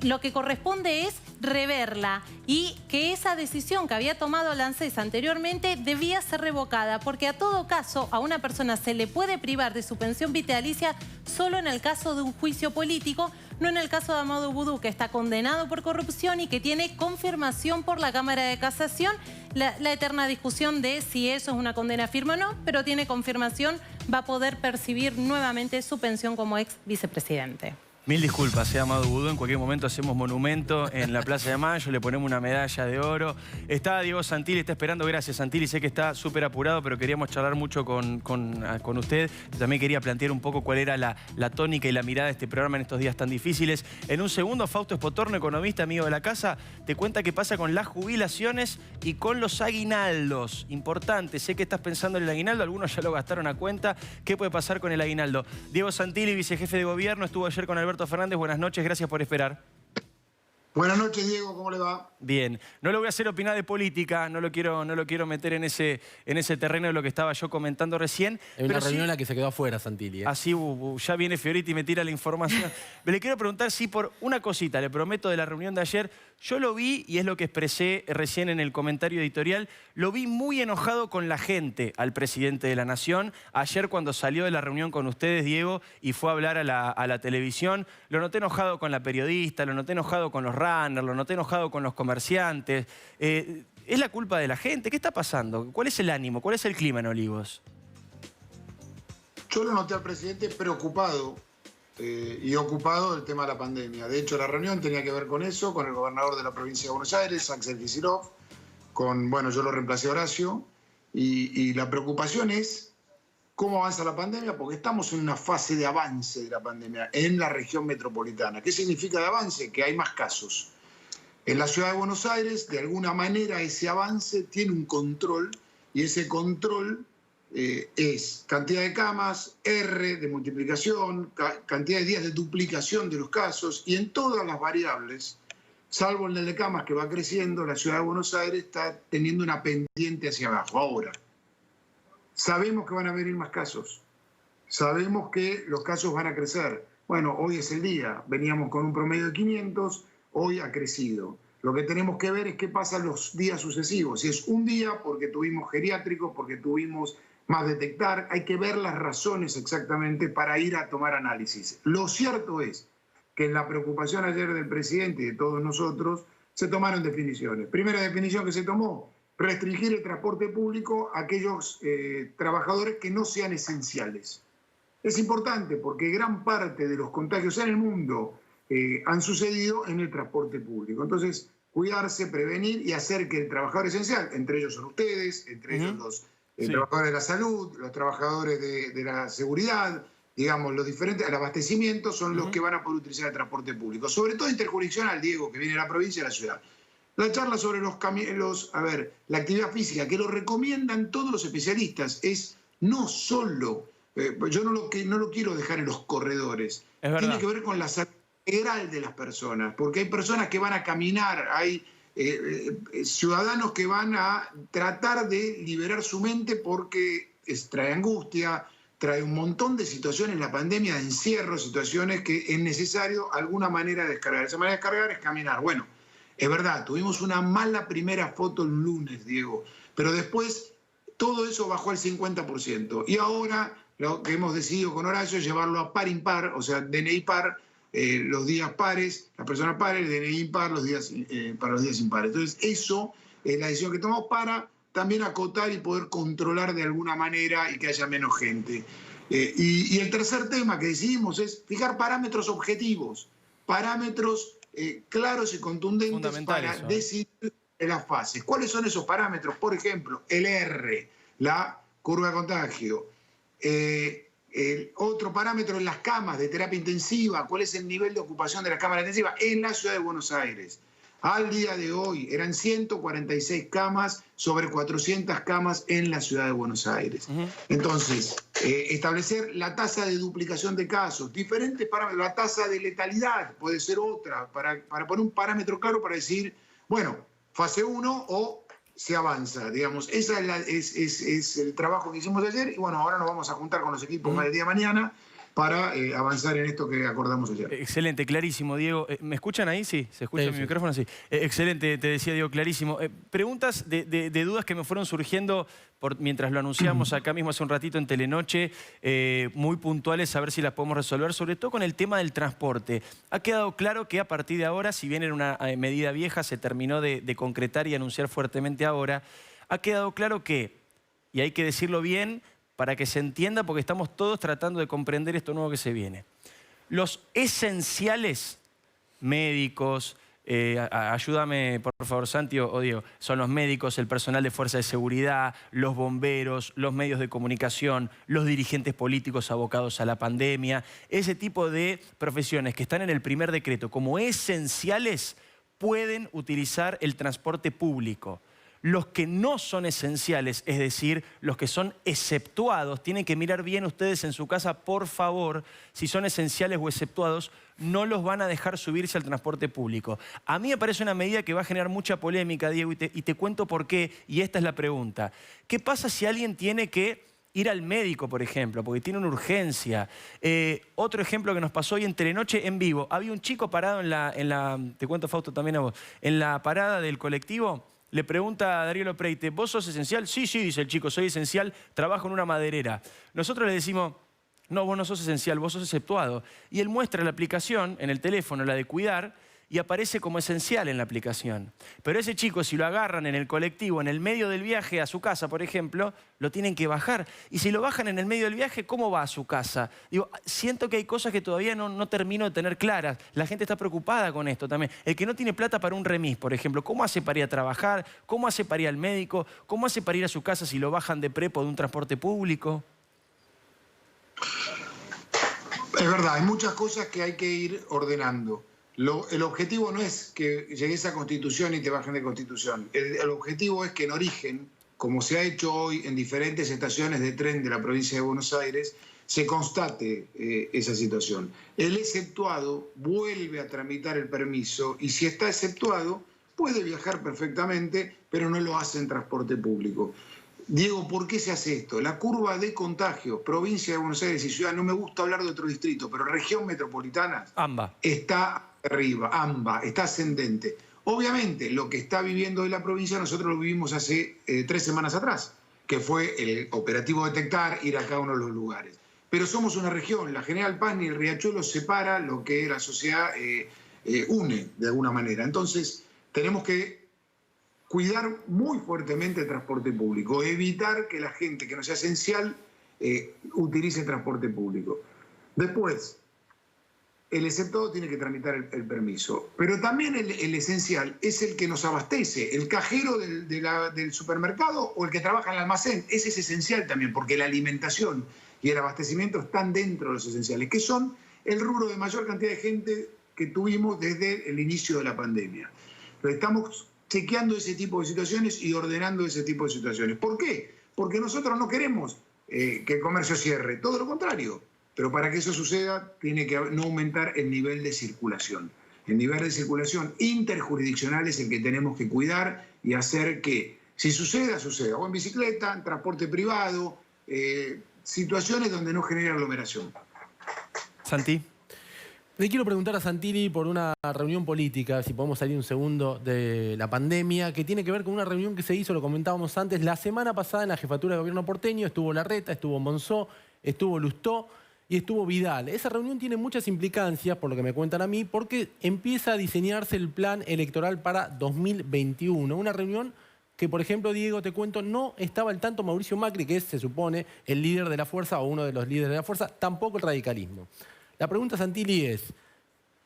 lo que corresponde es reverla y que esa decisión que había tomado el ANSES anteriormente debía ser revocada, porque a todo caso a una persona se le puede privar de su pensión vitalicia solo en el caso de un juicio político, no en el caso de Amado Boudou, que está condenado por corrupción y que tiene confirmación por la Cámara de Casación. La eterna discusión de si eso es una condena firme o no, pero tiene confirmación, va a poder percibir nuevamente su pensión como ex vicepresidente. Mil disculpas, Amado Boudou. En cualquier momento hacemos monumento en la Plaza de Mayo, le ponemos una medalla de oro. Está Diego Santilli, está esperando. Gracias, Santilli. Sé que está súper apurado, pero queríamos charlar mucho con usted. También quería plantear un poco cuál era la tónica y la mirada de este programa en estos días tan difíciles. En un segundo, Fausto Espotorno, economista, amigo de la casa, te cuenta qué pasa con las jubilaciones y con los aguinaldos. Importante, sé que estás pensando en el aguinaldo, algunos ya lo gastaron a cuenta. ¿Qué puede pasar con el aguinaldo? Diego Santilli, vicejefe de gobierno, estuvo ayer con Alberto Fernández, buenas noches, gracias por esperar. Buenas noches, Diego, ¿cómo le va? Bien, no le voy a hacer opinar de política, no lo quiero meter en ese terreno de lo que estaba yo comentando recién. En una reunión en la que se quedó afuera, Santilli. Así, ya viene Fioriti y me tira la información. Me le quiero preguntar si por una cosita, le prometo, de la reunión de ayer, yo lo vi, y es lo que expresé recién en el comentario editorial, lo vi muy enojado con la gente al presidente de la Nación. Ayer cuando salió de la reunión con ustedes, Diego, y fue a hablar a la televisión, lo noté enojado con la periodista, lo noté enojado con los runners, lo noté enojado con los comerciantes. ¿Es la culpa de la gente? ¿Qué está pasando? ¿Cuál es el ánimo? ¿Cuál es el clima en Olivos? Yo lo noté al presidente preocupado y ocupado del tema de la pandemia. De hecho, la reunión tenía que ver con eso, con el gobernador de la provincia de Buenos Aires, Axel Kicillof, yo lo reemplacé a Horacio, y la preocupación es cómo avanza la pandemia, porque estamos en una fase de avance de la pandemia en la región metropolitana. ¿Qué significa de avance? Que hay más casos. En la ciudad de Buenos Aires, de alguna manera, ese avance tiene un control, y ese control es cantidad de camas, R de multiplicación, cantidad de días de duplicación de los casos, y en todas las variables, salvo en el de camas que va creciendo, la ciudad de Buenos Aires está teniendo una pendiente hacia abajo. Ahora, sabemos que van a venir más casos, sabemos que los casos van a crecer. Bueno, hoy es el día, veníamos con un promedio de 500, hoy ha crecido. Lo que tenemos que ver es qué pasa los días sucesivos. Si es un día porque tuvimos geriátricos, porque tuvimos más detectar, hay que ver las razones exactamente para ir a tomar análisis. Lo cierto es que en la preocupación ayer del presidente y de todos nosotros se tomaron definiciones. Primera definición que se tomó, restringir el transporte público a aquellos trabajadores que no sean esenciales. Es importante porque gran parte de los contagios en el mundo han sucedido en el transporte público. Entonces, cuidarse, prevenir y hacer que el trabajador esencial, entre ellos son ustedes, entre ellos los trabajadores de la salud, los trabajadores de la seguridad, digamos, los diferentes, el abastecimiento son los que van a poder utilizar el transporte público. Sobre todo interjurisdiccional, Diego, que viene de la provincia y de la ciudad. La charla sobre la actividad física, que lo recomiendan todos los especialistas, es no solo, yo no lo quiero dejar en los corredores, tiene que ver con la salud integral de las personas, porque hay personas que van a caminar, hay ciudadanos que van a tratar de liberar su mente porque trae angustia, trae un montón de situaciones, la pandemia de encierro, situaciones que es necesario alguna manera de descargar. Esa manera de descargar es caminar. Bueno, es verdad, tuvimos una mala primera foto el lunes, Diego, pero después todo eso bajó al 50%. Y ahora lo que hemos decidido con Horacio es llevarlo a par impar, o sea, DNI par, los días pares, las personas pares, el DNI impar, para los días impares. Entonces, eso es la decisión que tomamos para también acotar y poder controlar de alguna manera y que haya menos gente. Y el tercer tema que decidimos es fijar parámetros objetivos, parámetros claros y contundentes para decidir las fases. ¿Cuáles son esos parámetros? Por ejemplo, el R, la curva de contagio. El otro parámetro en las camas de terapia intensiva. ¿Cuál es el nivel de ocupación de las cámaras intensivas en la ciudad de Buenos Aires? Al día de hoy eran 146 camas sobre 400 camas en la ciudad de Buenos Aires. Entonces, establecer la tasa de duplicación de casos, diferentes parámetros, la tasa de letalidad puede ser otra, para poner un parámetro claro para decir, bueno, fase 1 o se avanza, digamos. Ese es el trabajo que hicimos ayer y bueno, ahora nos vamos a juntar con los equipos más del día de mañana para avanzar en esto que acordamos ayer. Excelente, clarísimo, Diego. ¿Me escuchan ahí? Sí, ¿se escucha mi micrófono? Sí. Excelente, te decía Diego, clarísimo. Preguntas de dudas que me fueron surgiendo mientras lo anunciamos acá mismo hace un ratito en Telenoche, muy puntuales, a ver si las podemos resolver, sobre todo con el tema del transporte. Ha quedado claro que a partir de ahora, si bien era una medida vieja, se terminó de concretar y anunciar fuertemente ahora, ha quedado claro que, y hay que decirlo bien, para que se entienda, porque estamos todos tratando de comprender esto nuevo que se viene. Los esenciales médicos, ayúdame por favor Santi o Diego, son los médicos, el personal de fuerza de seguridad, los bomberos, los medios de comunicación, los dirigentes políticos abocados a la pandemia, ese tipo de profesiones que están en el primer decreto como esenciales pueden utilizar el transporte público. Los que no son esenciales, es decir, los que son exceptuados, tienen que mirar bien ustedes en su casa, por favor, si son esenciales o exceptuados, no los van a dejar subirse al transporte público. A mí me parece una medida que va a generar mucha polémica, Diego, y te cuento por qué, y esta es la pregunta. ¿Qué pasa si alguien tiene que ir al médico, por ejemplo, porque tiene una urgencia? Otro ejemplo que nos pasó hoy en Telenoche en vivo. Había un chico parado te cuento Fausto también a vos, en la parada del colectivo. Le pregunta a Darío Lopreite, ¿vos sos esencial? Sí, dice el chico, soy esencial, trabajo en una maderera. Nosotros le decimos, no, vos no sos esencial, vos sos exceptuado. Y él muestra la aplicación en el teléfono, la de cuidar, y aparece como esencial en la aplicación. Pero ese chico, si lo agarran en el colectivo, en el medio del viaje a su casa, por ejemplo, lo tienen que bajar. Y si lo bajan en el medio del viaje, ¿cómo va a su casa? Digo, siento que hay cosas que todavía no termino de tener claras. La gente está preocupada con esto también. El que no tiene plata para un remis, por ejemplo, ¿cómo hace para ir a trabajar? ¿Cómo hace para ir al médico? ¿Cómo hace para ir a su casa si lo bajan de prepo de un transporte público? Es verdad, hay muchas cosas que hay que ir ordenando. El objetivo no es que llegues a Constitución y te bajen de Constitución. El objetivo es que en origen, como se ha hecho hoy en diferentes estaciones de tren de la provincia de Buenos Aires, se constate esa situación. El exceptuado vuelve a tramitar el permiso y si está exceptuado puede viajar perfectamente, pero no lo hace en transporte público. Diego, ¿por qué se hace esto? La curva de contagio, provincia de Buenos Aires y ciudad, no me gusta hablar de otro distrito, pero región metropolitana, AMBA, está arriba, AMBA, está ascendente. Obviamente, lo que está viviendo hoy la provincia, nosotros lo vivimos hace 3 semanas atrás, que fue el operativo Detectar, ir a cada uno de los lugares. Pero somos una región, la General Paz ni el Riachuelo separa lo que la sociedad une de alguna manera. Entonces, tenemos que cuidar muy fuertemente el transporte público, evitar que la gente que no sea esencial utilice el transporte público. Después, el exceptuado tiene que tramitar el permiso. Pero también el esencial es el que nos abastece, el cajero del supermercado o el que trabaja en el almacén. Ese es esencial también, porque la alimentación y el abastecimiento están dentro de los esenciales, que son el rubro de mayor cantidad de gente que tuvimos desde el inicio de la pandemia. Pero estamos chequeando ese tipo de situaciones y ordenando ese tipo de situaciones. ¿Por qué? Porque nosotros no queremos que el comercio cierre, todo lo contrario. Pero para que eso suceda, tiene que no aumentar el nivel de circulación. El nivel de circulación interjurisdiccional es el que tenemos que cuidar y hacer que, si suceda, suceda. O en bicicleta, en transporte privado, situaciones donde no genera aglomeración. Santi. Le quiero preguntar a Santilli por una reunión política, si podemos salir un segundo de la pandemia, que tiene que ver con una reunión que se hizo, lo comentábamos antes, la semana pasada en la Jefatura de Gobierno porteño. Estuvo Larreta, estuvo Monzó, estuvo Lustó y estuvo Vidal. Esa reunión tiene muchas implicancias, por lo que me cuentan a mí, porque empieza a diseñarse el plan electoral para 2021. Una reunión que, por ejemplo, Diego, te cuento, no estaba al tanto Mauricio Macri, que es, se supone, el líder de la fuerza o uno de los líderes de la fuerza, tampoco el radicalismo. La pregunta, Santilli, es,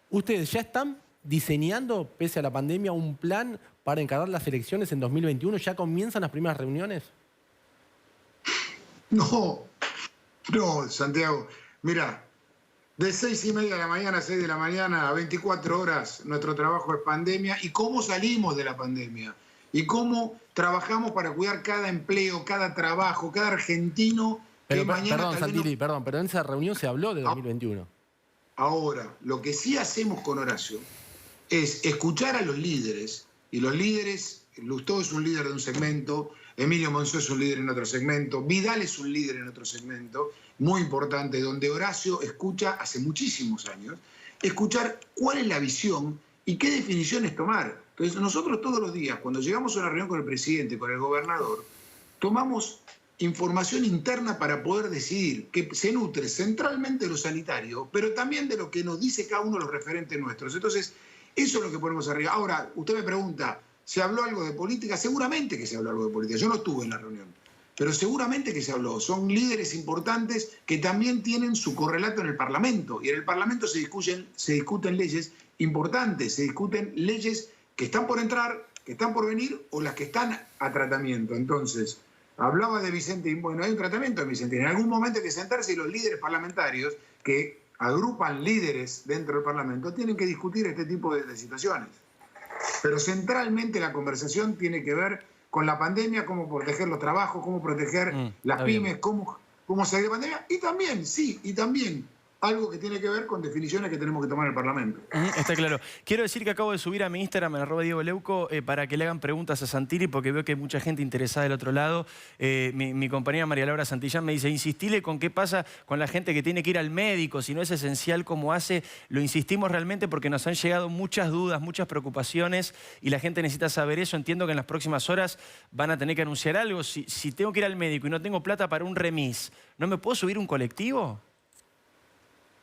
¿ustedes ya están diseñando, pese a la pandemia, un plan para encarar las elecciones en 2021? ¿Ya comienzan las primeras reuniones? No, Santiago. Mira, de 6:30 de la mañana a 6 de la mañana a 24 horas, nuestro trabajo es pandemia y cómo salimos de la pandemia y cómo trabajamos para cuidar cada empleo, cada trabajo, cada argentino. Pero, perdón, Santilli, perdón, pero en esa reunión se habló de 2021. Ahora, lo que sí hacemos con Horacio es escuchar a los líderes, y los líderes, Lustó es un líder de un segmento, Emilio Monzó es un líder en otro segmento, Vidal es un líder en otro segmento, muy importante, donde Horacio escucha hace muchísimos años, escuchar cuál es la visión y qué definiciones tomar. Entonces nosotros todos los días, cuando llegamos a una reunión con el presidente, con el gobernador, tomamos información interna para poder decidir, que se nutre centralmente de lo sanitario, pero también de lo que nos dice cada uno de los referentes nuestros. Entonces, eso es lo que ponemos arriba. Ahora, usted me pregunta, ¿se habló algo de política? Seguramente que se habló algo de política. Yo no estuve en la reunión, pero seguramente que se habló. Son líderes importantes que también tienen su correlato en el Parlamento. Y en el Parlamento se discuten leyes importantes, se discuten leyes que están por entrar, que están por venir o las que están a tratamiento. Entonces, hablaba de Vicentín. Bueno, hay un tratamiento de Vicentín. En algún momento hay que sentarse y los líderes parlamentarios que agrupan líderes dentro del Parlamento tienen que discutir este tipo de situaciones. Pero centralmente la conversación tiene que ver con la pandemia, cómo proteger los trabajos, cómo proteger las pymes, cómo salir de la pandemia. Y también, sí, y también algo que tiene que ver con definiciones que tenemos que tomar en el Parlamento. Está claro. Quiero decir que acabo de subir a mi Instagram, en @DiegoLeuco, para que le hagan preguntas a Santilli, porque veo que hay mucha gente interesada del otro lado. Mi compañera María Laura Santillán me dice, insistile con qué pasa con la gente que tiene que ir al médico, si no es esencial cómo hace. Lo insistimos realmente porque nos han llegado muchas dudas, muchas preocupaciones y la gente necesita saber eso. Entiendo que en las próximas horas van a tener que anunciar algo. Si tengo que ir al médico y no tengo plata para un remis, ¿no me puedo subir un colectivo?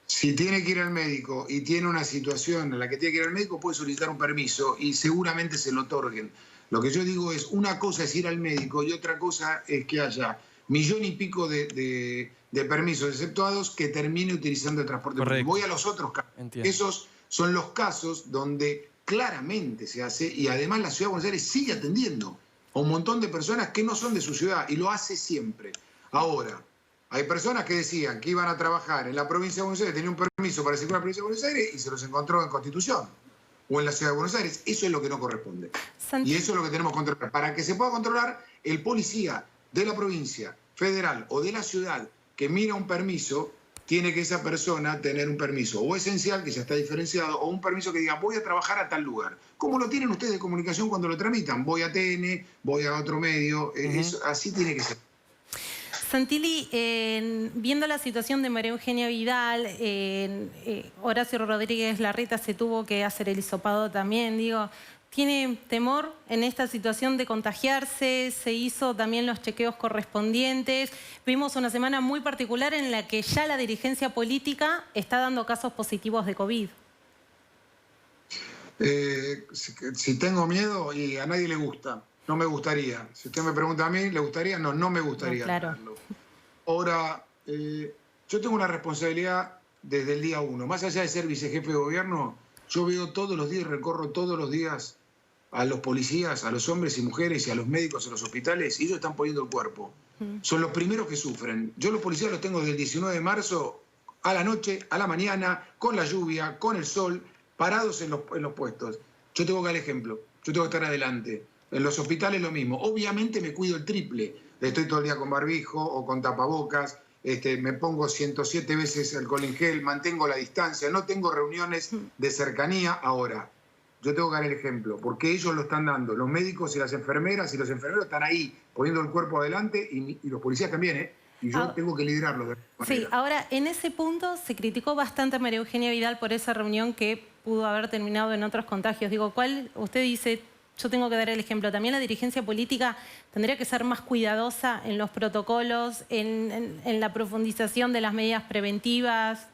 Si tiene que ir al médico y tiene una situación en la que tiene que ir al médico, puede solicitar un permiso y seguramente se lo otorguen. Lo que yo digo es, una cosa es ir al médico y otra cosa es que haya 1,000,000 y pico de permisos exceptuados que termine utilizando el transporte público. Voy a los otros casos. Entiendo. Esos son los casos donde claramente se hace y además la Ciudad de Buenos Aires sigue atendiendo a un montón de personas que no son de su ciudad y lo hace siempre. Ahora, hay personas que decían que iban a trabajar en la provincia de Buenos Aires, tenían un permiso para circular en la provincia de Buenos Aires y se los encontró en Constitución o en la Ciudad de Buenos Aires. Eso es lo que no corresponde. Y eso es lo que tenemos que controlar. Para que se pueda controlar, el policía de la provincia, federal o de la ciudad que mira un permiso, tiene que esa persona tener un permiso o esencial, que ya está diferenciado, o un permiso que diga voy a trabajar a tal lugar. ¿Cómo lo tienen ustedes de comunicación cuando lo tramitan? Voy a TN, voy a otro medio, así tiene que ser. Santilli, viendo la situación de María Eugenia Vidal, Horacio Rodríguez Larreta se tuvo que hacer el hisopado también, digo, ¿tiene temor en esta situación de contagiarse? Se hizo también los chequeos correspondientes. Vimos una semana muy particular en la que ya la dirigencia política está dando casos positivos de COVID. Si tengo miedo y a nadie le gusta. No me gustaría. Si usted me pregunta a mí, ¿le gustaría? No, no me gustaría. No, claro. Ahora, yo tengo una responsabilidad desde el día 1. Más allá de ser vicejefe de gobierno, yo veo todos los días, recorro todos los días a los policías, a los hombres y mujeres y a los médicos en los hospitales, y ellos están poniendo el cuerpo. Son los primeros que sufren. Yo los policías los tengo desde el 19 de marzo a la noche, a la mañana, con la lluvia, con el sol, parados en los puestos. Yo tengo que dar ejemplo, yo tengo que estar adelante. En los hospitales lo mismo. Obviamente me cuido el triple. Estoy todo el día con barbijo o con tapabocas, me pongo 107 veces alcohol en gel, mantengo la distancia, no tengo reuniones de cercanía ahora. Yo tengo que dar el ejemplo, porque ellos lo están dando, los médicos y las enfermeras, y los enfermeros están ahí poniendo el cuerpo adelante, y los policías también, ¿eh? Y yo tengo que liderarlo de alguna manera. Sí, ahora, en ese punto se criticó bastante a María Eugenia Vidal por esa reunión que pudo haber terminado en otros contagios. Digo, ¿cuál? Usted dice, yo tengo que dar el ejemplo. También la dirigencia política tendría que ser más cuidadosa en los protocolos, en la profundización de las medidas preventivas.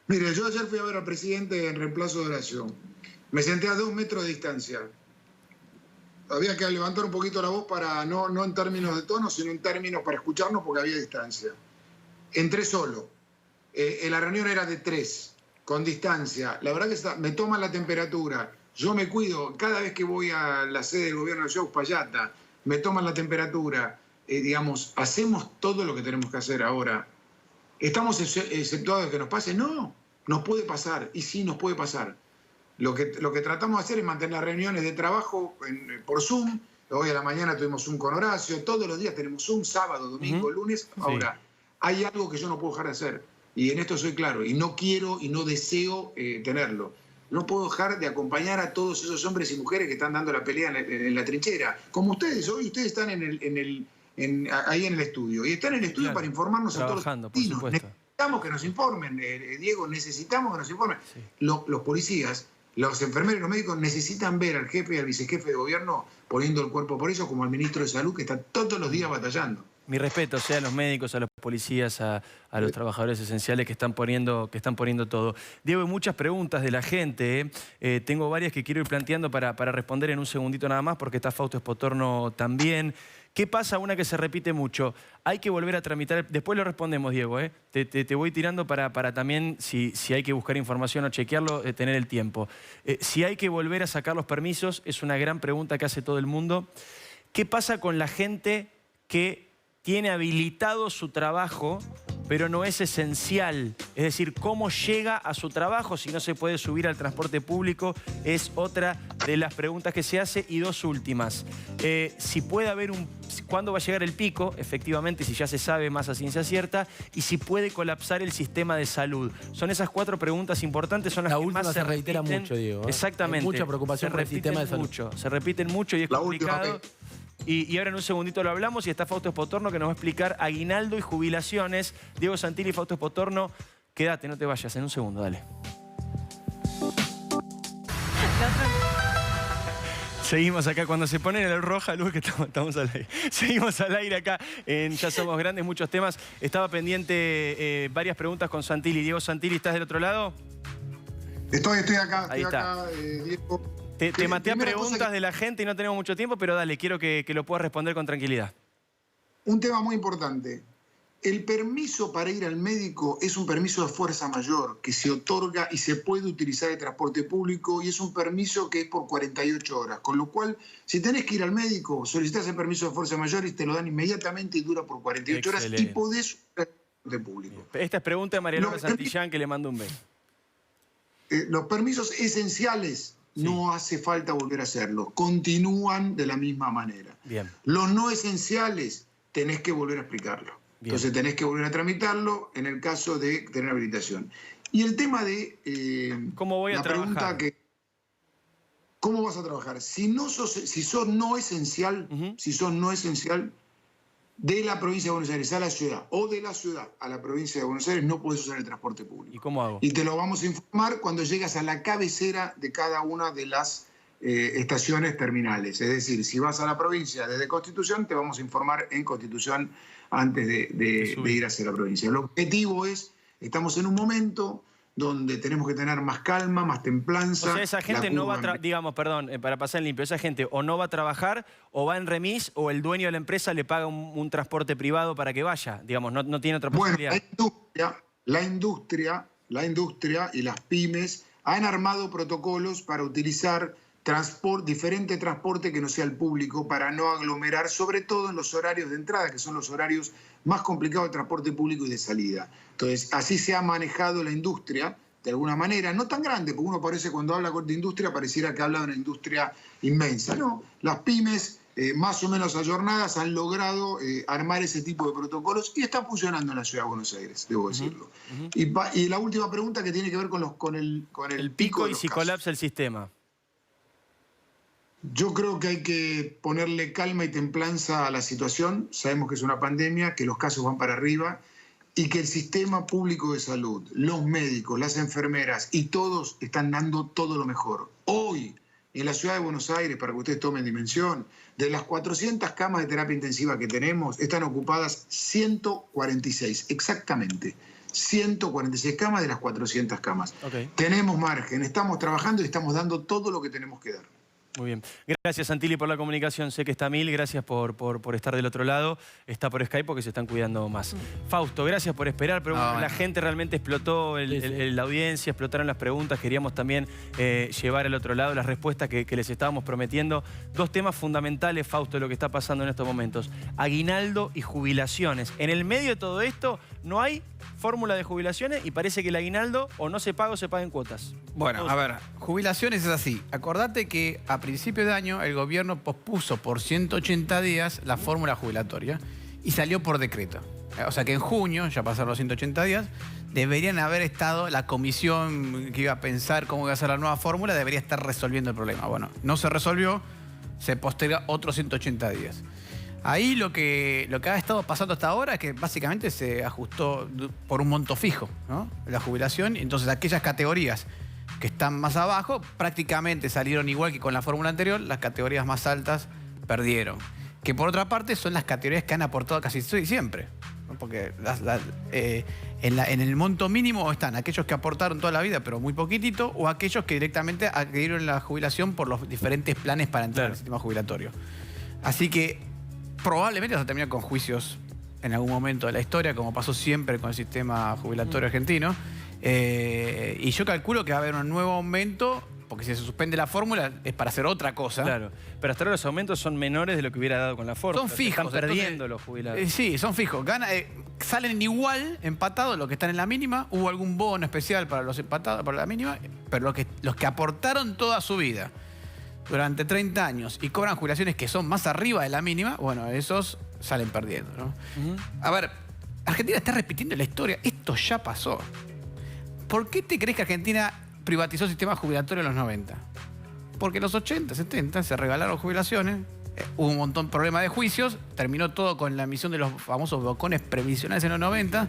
Mire, yo ayer fui a ver al presidente en reemplazo de Horacio. Me senté a 2 metros de distancia. Había que levantar un poquito la voz para no en términos de tono, sino en términos para escucharnos porque había distancia. Entré solo. La reunión era de 3, con distancia. La verdad que me toman la temperatura. Yo me cuido. Cada vez que voy a la sede del gobierno de Uspallata, me toman la temperatura. Digamos, hacemos todo lo que tenemos que hacer ahora. ¿Estamos exceptuados de que nos pase? No, nos puede pasar, y sí nos puede pasar. Lo que tratamos de hacer es mantener las reuniones de trabajo por Zoom. Hoy a la mañana tuvimos Zoom con Horacio, todos los días tenemos Zoom, sábado, domingo, lunes. Ahora, hay algo que yo no puedo dejar de hacer, y en esto soy claro, y no quiero y no deseo tenerlo. No puedo dejar de acompañar a todos esos hombres y mujeres que están dando la pelea en la trinchera. Como ustedes, hoy ustedes están ahí en el estudio. Y están en el estudio para informarnos a todos los destinos. Necesitamos que nos informen, Diego, necesitamos que nos informen. Sí. Los policías, los enfermeros y los médicos necesitan ver al jefe y al vicejefe de gobierno poniendo el cuerpo por ellos, como al ministro de Salud, que está todos los días batallando. Mi respeto sea a los médicos, a los policías, a los trabajadores esenciales que están poniendo todo. Diego, hay muchas preguntas de la gente. Tengo varias que quiero ir planteando para responder en un segundito nada más, porque está Fausto Espotorno también. ¿Qué pasa? Una que se repite mucho. Hay que volver a tramitar... Después lo respondemos, Diego. Te voy tirando para también, si hay que buscar información o chequearlo, tener el tiempo. Si hay que volver a sacar los permisos, es una gran pregunta que hace todo el mundo. ¿Qué pasa con la gente que tiene habilitado su trabajo, pero no es esencial? Es decir, ¿cómo llega a su trabajo si no se puede subir al transporte público? Es otra de las preguntas que se hace. Y 2 últimas. Si puede haber ¿cuándo va a llegar el pico? Efectivamente, si ya se sabe más a ciencia cierta. Y si puede colapsar el sistema de salud. Son esas 4 preguntas importantes. Son las que más se reitera repiten. Mucho, Diego. Exactamente. Hay mucha preocupación por el sistema de salud. Se repiten mucho y es complicado. Y ahora en un segundito lo hablamos y está Fausto Espotorno que nos va a explicar aguinaldo y jubilaciones. Diego Santilli y Fausto Espotorno, quédate, no te vayas, en un segundo, dale. Seguimos acá, cuando se pone el roja, luz que estamos al aire. Seguimos al aire acá en Ya Somos Grandes, muchos temas. Estaba pendiente varias preguntas con Santilli. Diego Santilli, ¿estás del otro lado? Estoy acá, Ahí está. Diego. Te maté a preguntas de la gente y no tenemos mucho tiempo, pero dale, quiero que lo puedas responder con tranquilidad. Un tema muy importante. El permiso para ir al médico es un permiso de fuerza mayor que se otorga y se puede utilizar el transporte público, y es un permiso que es por 48 horas. Con lo cual, si tenés que ir al médico, solicitás el permiso de fuerza mayor y te lo dan inmediatamente y dura por 48 horas y podés usar el transporte público. Esta es pregunta de María López Santillán, que le mando un beso. Los permisos esenciales no hace falta volver a hacerlos. Continúan de la misma manera. Bien. Los no esenciales tenés que volver a explicarlo. Bien. Entonces tenés que volver a tramitarlo en el caso de tener habilitación. Y el tema de ¿cómo voy a trabajar? ¿Cómo vas a trabajar? Si sos no esencial, si sos no esencial, de la provincia de Buenos Aires a la ciudad o de la ciudad a la provincia de Buenos Aires no podés usar el transporte público. ¿Y cómo hago? Y te lo vamos a informar cuando llegas a la cabecera de cada una de las estaciones terminales. Es decir, si vas a la provincia desde Constitución, te vamos a informar en Constitución antes de ir hacia la provincia. El objetivo es, estamos en un momento donde tenemos que tener más calma, más templanza. O sea, esa gente no va a, digamos, perdón, para pasar en limpio, esa gente o no va a trabajar, o va en remis, o el dueño de la empresa le paga un transporte privado para que vaya. Digamos, no tiene otra posibilidad. Bueno, la industria y las pymes han armado protocolos para utilizar diferente transporte que no sea el público, para no aglomerar, sobre todo en los horarios de entrada, que son los horarios más complicados de transporte público y de salida. Entonces, así se ha manejado la industria, de alguna manera, no tan grande, porque uno parece, cuando habla de industria, pareciera que habla de una industria inmensa. No, las pymes, más o menos ayornadas, han logrado armar ese tipo de protocolos y están funcionando en la Ciudad de Buenos Aires, debo decirlo. Y la última pregunta, que tiene que ver con el pico y si colapsa el sistema. Yo creo que hay que ponerle calma y templanza a la situación. Sabemos que es una pandemia, que los casos van para arriba y que el sistema público de salud, los médicos, las enfermeras y todos están dando todo lo mejor. Hoy, en la Ciudad de Buenos Aires, para que ustedes tomen dimensión, de las 400 camas de terapia intensiva que tenemos, están ocupadas 146, exactamente. 146 camas de las 400 camas. Okay. Tenemos margen, estamos trabajando y estamos dando todo lo que tenemos que dar. Muy bien. Gracias, Santilli, por la comunicación. Sé que está a mil. Gracias por estar del otro lado. Está por Skype porque se están cuidando más. Fausto, gracias por esperar. Pero la gente realmente explotó, la audiencia, explotaron las preguntas. Queríamos también llevar al otro lado las respuestas que les estábamos prometiendo. Dos temas fundamentales, Fausto, de lo que está pasando en estos momentos. Aguinaldo y jubilaciones. En el medio de todo esto no hay fórmula de jubilaciones y parece que el aguinaldo o no se paga o se paga en cuotas. Bueno, a ver, jubilaciones es así. Acordate que a principio de año el gobierno pospuso por 180 días la fórmula jubilatoria y salió por decreto. O sea que en junio, ya pasaron los 180 días, deberían haber estado, la comisión que iba a pensar cómo iba a ser la nueva fórmula, debería estar resolviendo el problema. Bueno, no se resolvió, se posterga otros 180 días. Ahí lo que ha estado pasando hasta ahora es que básicamente se ajustó por un monto fijo, ¿no?, la jubilación. Entonces aquellas categorías que están más abajo prácticamente salieron igual que con la fórmula anterior, las categorías más altas perdieron. Que por otra parte son las categorías que han aportado casi siempre, ¿no? Porque en el monto mínimo están aquellos que aportaron toda la vida pero muy poquitito, o aquellos que directamente adquirieron la jubilación por los diferentes planes para entrar al sistema jubilatorio. Así que probablemente vas a terminar con juicios en algún momento de la historia, como pasó siempre con el sistema jubilatorio argentino. Y yo calculo que va a haber un nuevo aumento, porque si se suspende la fórmula es para hacer otra cosa. Claro, pero hasta ahora los aumentos son menores de lo que hubiera dado con la fórmula. Son fijos. Están perdiendo los jubilados. Sí, son fijos. Salen igual, empatados, los que están en la mínima. Hubo algún bono especial para los empatados, para la mínima, pero los que aportaron toda su vida durante 30 años y cobran jubilaciones que son más arriba de la mínima, bueno, esos salen perdiendo, ¿no? A ver, Argentina está repitiendo la historia. Esto ya pasó. ¿Por qué te crees que Argentina privatizó el sistema jubilatorio en los 90? Porque en los 80, 70 se regalaron jubilaciones, hubo un montón de problemas de juicios, terminó todo con la emisión de los famosos bocones previsionales en los 90,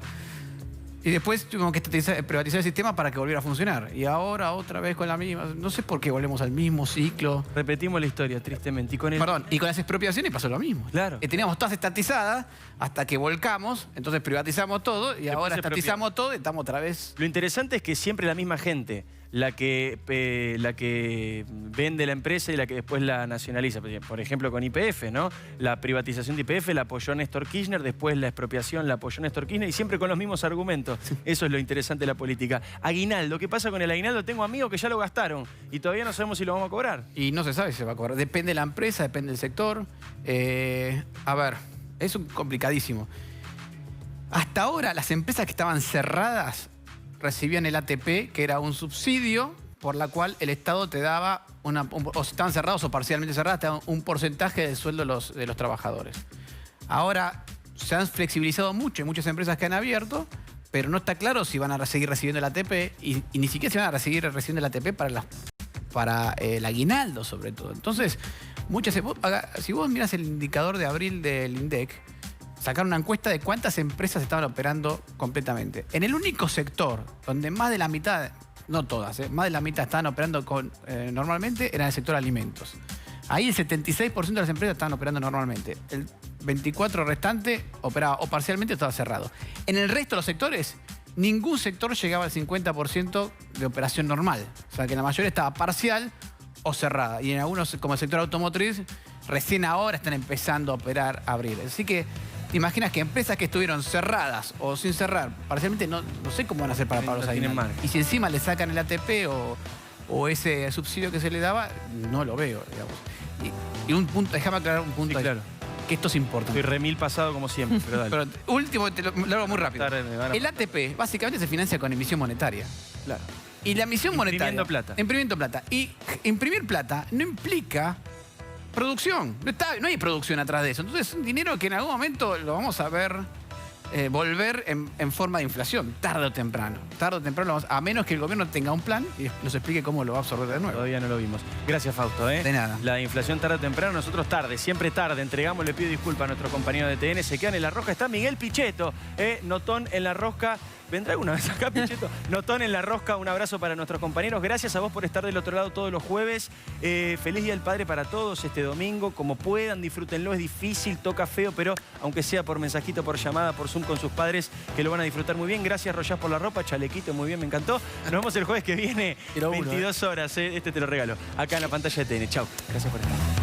y después tuvimos que privatizar el sistema para que volviera a funcionar. Y ahora otra vez con la misma... No sé por qué volvemos al mismo ciclo. Repetimos la historia, tristemente. Y con las expropiaciones pasó lo mismo. Claro. Teníamos todas estatizadas hasta que volcamos, entonces privatizamos todo y ahora estatizamos todo y estamos otra vez... Lo interesante es que siempre la misma gente, la que vende la empresa y la que después la nacionaliza. Por ejemplo, con YPF, ¿no? La privatización de YPF la apoyó Néstor Kirchner, después la expropiación la apoyó Néstor Kirchner y siempre con los mismos argumentos. Eso es lo interesante de la política. Aguinaldo, ¿qué pasa con el aguinaldo? Tengo amigos que ya lo gastaron y todavía no sabemos si lo vamos a cobrar. Y no se sabe si se va a cobrar. Depende de la empresa, depende del sector. A ver, es complicadísimo. Hasta ahora las empresas que estaban cerradas recibían el ATP, que era un subsidio por la cual el Estado te daba, o si estaban cerrados o parcialmente cerradas, te daban un porcentaje del sueldo de los trabajadores. Ahora se han flexibilizado mucho, hay muchas empresas que han abierto, pero no está claro si van a seguir recibiendo el ATP y ni siquiera si van a seguir recibiendo el ATP para el aguinaldo, sobre todo. Entonces, si vos mirás el indicador de abril del INDEC, sacaron una encuesta de cuántas empresas estaban operando completamente. En el único sector donde más de la mitad, no todas, más de la mitad estaban operando normalmente, era en el sector alimentos. Ahí el 76% de las empresas estaban operando normalmente. El 24% restante operaba o parcialmente o estaba cerrado. En el resto de los sectores, ningún sector llegaba al 50% de operación normal. O sea que la mayoría estaba parcial o cerrada. Y en algunos, como el sector automotriz, recién ahora están empezando a operar, a abrir. Así que te imaginas que empresas que estuvieron cerradas o sin cerrar, parcialmente no sé cómo van a hacer para pagar los aguinaldos. Y si encima le sacan el ATP o ese subsidio que se le daba, no lo veo, digamos. Y un punto, déjame aclarar un punto Sí, ahí, claro. que esto es importante. Estoy remil pasado como siempre, pero dale. Pero último, te lo hago muy rápido. Tarde me van a- El ATP básicamente se financia con emisión monetaria. Claro. Y la emisión monetaria... Imprimiendo plata. Imprimiendo plata. Y imprimir plata no implica producción. No hay producción atrás de eso. Entonces es un dinero que en algún momento lo vamos a ver volver en forma de inflación, tarde o temprano. Tarde o temprano, a menos que el gobierno tenga un plan y nos explique cómo lo va a absorber de nuevo. Todavía no lo vimos. Gracias, Fausto. De nada. La inflación tarde o temprano, nosotros tarde, siempre tarde. Entregamos, le pido disculpas a nuestro compañero de TN. Se quedan en La Rosca. Está Miguel Pichetto, notón en La Rosca. ¿Vendrá alguna vez acá, Pichetto? Notón en La Rosca. Un abrazo para nuestros compañeros. Gracias a vos por estar del otro lado todos los jueves. Feliz Día del Padre para todos este domingo. Como puedan, disfrútenlo. Es difícil, toca feo, pero aunque sea por mensajito, por llamada, por Zoom con sus padres, que lo van a disfrutar muy bien. Gracias, Royás, por la ropa. Chalequito, muy bien, me encantó. Nos vemos el jueves que viene, 22 horas. Este te lo regalo. Acá en la pantalla de TN. Chau. Gracias por estar.